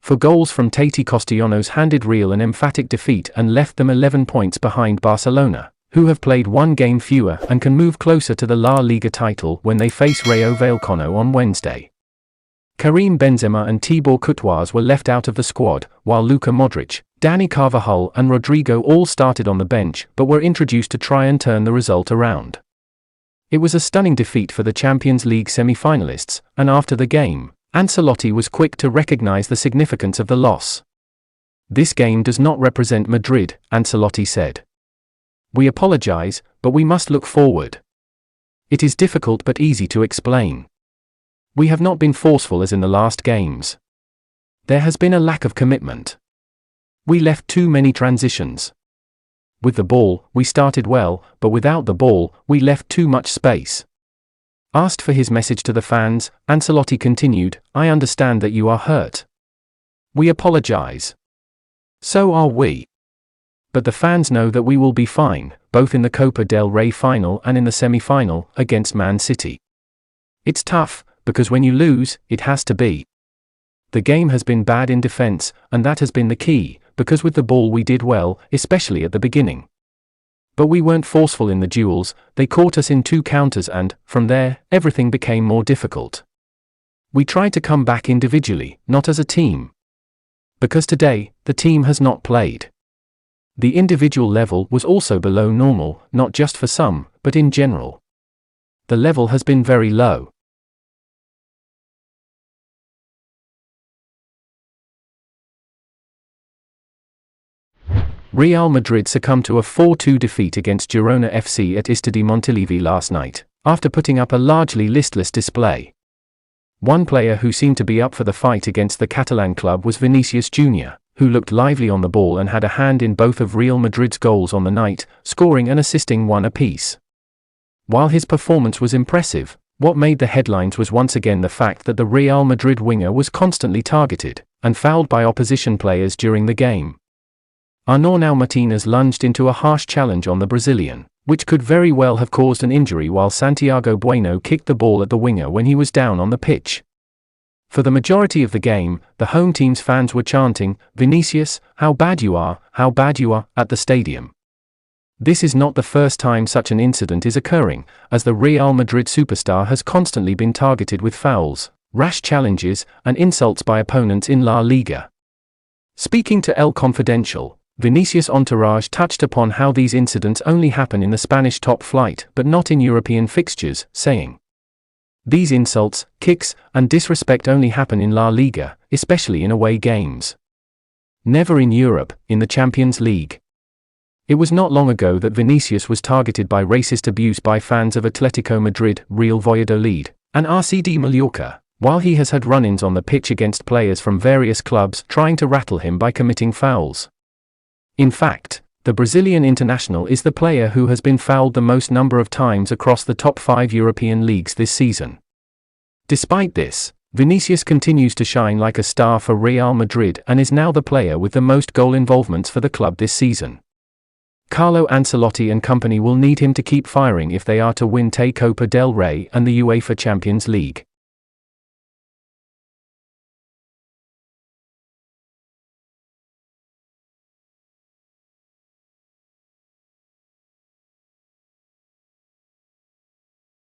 for goals from Tati Castellanos handed Real an emphatic defeat and left them 11 points behind Barcelona, who have played one game fewer and can move closer to the La Liga title when they face Rayo Vallecano on Wednesday. Karim Benzema and Thibaut Courtois were left out of the squad, while Luka Modric, Dani Carvajal and Rodrigo all started on the bench but were introduced to try and turn the result around. It was a stunning defeat for the Champions League semi-finalists, and after the game, Ancelotti was quick to recognize the significance of the loss. "This game does not represent Madrid," Ancelotti said. "We apologize, but we must look forward. It is difficult but easy to explain. We have not been forceful as in the last games. There has been a lack of commitment. We left too many transitions. With the ball, we started well, but without the ball, we left too much space." Asked for his message to the fans, Ancelotti continued, "I understand that you are hurt. We apologize. So are we. But the fans know that we will be fine, both in the Copa del Rey final and in the semi-final, against Man City. It's tough, because when you lose, it has to be. The game has been bad in defense, and that has been the key, because with the ball we did well, especially at the beginning. But we weren't forceful in the duels, they caught us in 2 counters and, from there, everything became more difficult. We tried to come back individually, not as a team. Because today, the team has not played. The individual level was also below normal, not just for some, but in general. The level has been very low." Real Madrid succumbed to a 4-2 defeat against Girona FC at Estadi Montilivi last night, after putting up a largely listless display. One player who seemed to be up for the fight against the Catalan club was Vinicius Jr., who looked lively on the ball and had a hand in both of Real Madrid's goals on the night, scoring and assisting one apiece. While his performance was impressive, what made the headlines was once again the fact that the Real Madrid winger was constantly targeted and fouled by opposition players during the game. Arnau Martinez lunged into a harsh challenge on the Brazilian, which could very well have caused an injury, while Santiago Bueno kicked the ball at the winger when he was down on the pitch. For the majority of the game, the home team's fans were chanting, "Vinicius, how bad you are, at the stadium." This is not the first time such an incident is occurring, as the Real Madrid superstar has constantly been targeted with fouls, rash challenges, and insults by opponents in La Liga. Speaking to El Confidencial, Vinicius' entourage touched upon how these incidents only happen in the Spanish top flight but not in European fixtures, saying, "These insults, kicks, and disrespect only happen in La Liga, especially in away games. Never in Europe, in the Champions League." It was not long ago that Vinicius was targeted by racist abuse by fans of Atletico Madrid, Real Valladolid, and RCD Mallorca, while he has had run-ins on the pitch against players from various clubs trying to rattle him by committing fouls. In fact, the Brazilian international is the player who has been fouled the most number of times across the top 5 European leagues this season. Despite this, Vinicius continues to shine like a star for Real Madrid and is now the player with the most goal involvements for the club this season. Carlo Ancelotti and company will need him to keep firing if they are to win Copa del Rey and the UEFA Champions League.